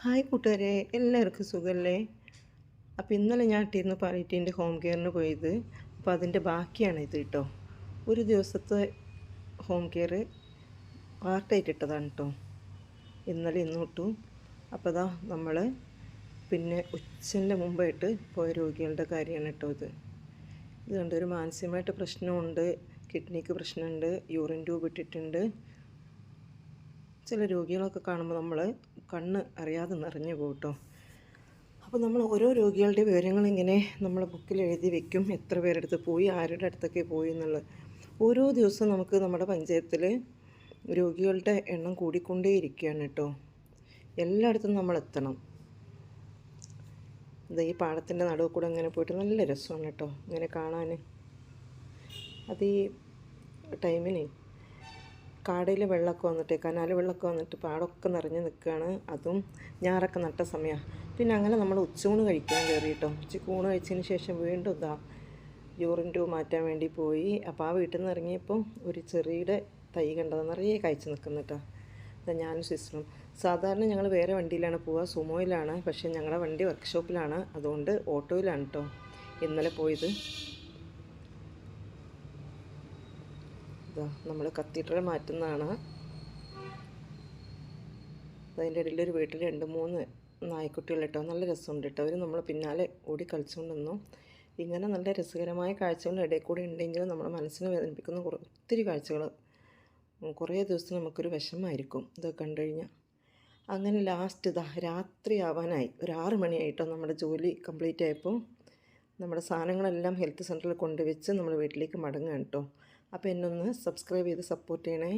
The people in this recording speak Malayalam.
ഹായ് കൂട്ടുകാരെ, എല്ലാവർക്കും സുഖമല്ലേ? അപ്പോൾ ഇന്നലെ ഞാൻ ഇട്ടിരുന്നു പാലിറ്റീൻ്റെ ഹോം കെയറിന് പോയത്. അപ്പോൾ അതിൻ്റെ ബാക്കിയാണ് ഇത് കേട്ടോ. ഒരു ദിവസത്തെ ഹോം കെയർ പാർട്ടായിട്ട് ഇട്ടതാണ് കേട്ടോ. ഇന്നലെ ഇന്നും ഇട്ടു. അപ്പോൾ അതാ നമ്മൾ പിന്നെ ഉച്ചൻ്റെ മുമ്പായിട്ട് പോയ രോഗികളുടെ കാര്യമാണ് കേട്ടോ ഇത് കണ്ട് ഒരു മാനസികമായിട്ട് പ്രശ്നമുണ്ട്, കിഡ്നിക്ക് പ്രശ്നമുണ്ട്, യൂറിൻ ട്യൂബ് ഇട്ടിട്ടുണ്ട്. ചില രോഗികളൊക്കെ കാണുമ്പോൾ നമ്മൾ കണ്ണ് അറിയാതെ നിറഞ്ഞു പോകും കേട്ടോ. അപ്പോൾ നമ്മൾ ഓരോ രോഗികളുടെ വിവരങ്ങളിങ്ങനെ നമ്മൾ ബുക്കിൽ എഴുതി വെക്കും, എത്ര പേരെടുത്ത് പോയി, ആരുടെ അടുത്തൊക്കെ പോയി എന്നുള്ളത്. ഓരോ ദിവസവും നമുക്ക് നമ്മുടെ പഞ്ചായത്തിൽ രോഗികളുടെ എണ്ണം കൂടിക്കൊണ്ടേയിരിക്കുകയാണ് കേട്ടോ. എല്ലായിടത്തും നമ്മൾ എത്തണം. ഇത് ഈ പാടത്തിൻ്റെ നടുവ് കൂടെ ഇങ്ങനെ പോയിട്ട് നല്ല രസമാണ് കേട്ടോ ഇങ്ങനെ കാണാൻ. അത് ഈ ടൈമിന് കാടയിൽ വെള്ളമൊക്കെ വന്നിട്ട്, കനാൽ വെള്ളമൊക്കെ വന്നിട്ട് പാടമൊക്കെ നിറഞ്ഞ് നിൽക്കുകയാണ്. അതും ഞാറൊക്കെ നട്ട സമയമാണ്. പിന്നെ അങ്ങനെ നമ്മൾ ഉച്ചയൂണ് കഴിക്കാൻ കയറി കേട്ടോ. ഉച്ചക്കൂണ് കഴിച്ചതിന് ശേഷം വീണ്ടും യൂറിൻ ട്യൂബ് മാറ്റാൻ വേണ്ടി പോയി. അപ്പോൾ ആ വീട്ടിൽ നിന്ന് ഇറങ്ങിയപ്പോൾ ഒരു ചെറിയുടെ തൈ കണ്ടത് നിറയെ കഴിച്ച് നിൽക്കുന്നു കേട്ടോ. ഞാനും സിസ്റ്ററും സാധാരണ ഞങ്ങൾ വേറെ വണ്ടിയിലാണ് പോവുക, സുമോയിലാണ്. പക്ഷേ ഞങ്ങളുടെ വണ്ടി വർക്ക്ഷോപ്പിലാണ്, അതുകൊണ്ട് ഓട്ടോയിലാണ് കേട്ടോ ഇന്നലെ പോയത്. നമ്മൾ കത്തീഡ്രൽ മാറ്റുന്നതാണ്. അതിൻ്റെ ഇടയിലൊരു വീട്ടിൽ 2-3 നായ്ക്കുട്ടികൾ കേട്ടോ. നല്ല രസമുണ്ട് കേട്ടോ. അവർ നമ്മൾ പിന്നാലെ ഓടി കളിച്ചുകൊണ്ട് നിന്നു. ഇങ്ങനെ നല്ല രസകരമായ കാഴ്ചകൾ ഇടയിൽ കൂടെ ഉണ്ടെങ്കിലും നമ്മുടെ മനസ്സിനെ വേദനിപ്പിക്കുന്ന ഒത്തിരി കാഴ്ചകൾ. കുറേ ദിവസം നമുക്കൊരു വിഷമമായിരിക്കും ഇതൊക്കെ കണ്ടു കഴിഞ്ഞാൽ. അങ്ങനെ ലാസ്റ്റ് രാത്രി ആവാനായി, ഒരു 6 മണിയായിട്ടോ നമ്മുടെ ജോലി കംപ്ലീറ്റ് ആയപ്പോൾ നമ്മുടെ സാധനങ്ങളെല്ലാം ഹെൽത്ത് സെൻറ്ററിൽ കൊണ്ടുവച്ച് നമ്മൾ വീട്ടിലേക്ക് മടങ്ങുകയാണ് കേട്ടോ. അപ്പോൾ എന്നൊന്ന് സബ്സ്ക്രൈബ് ചെയ്ത് സപ്പോർട്ട് ചെയ്യണേ.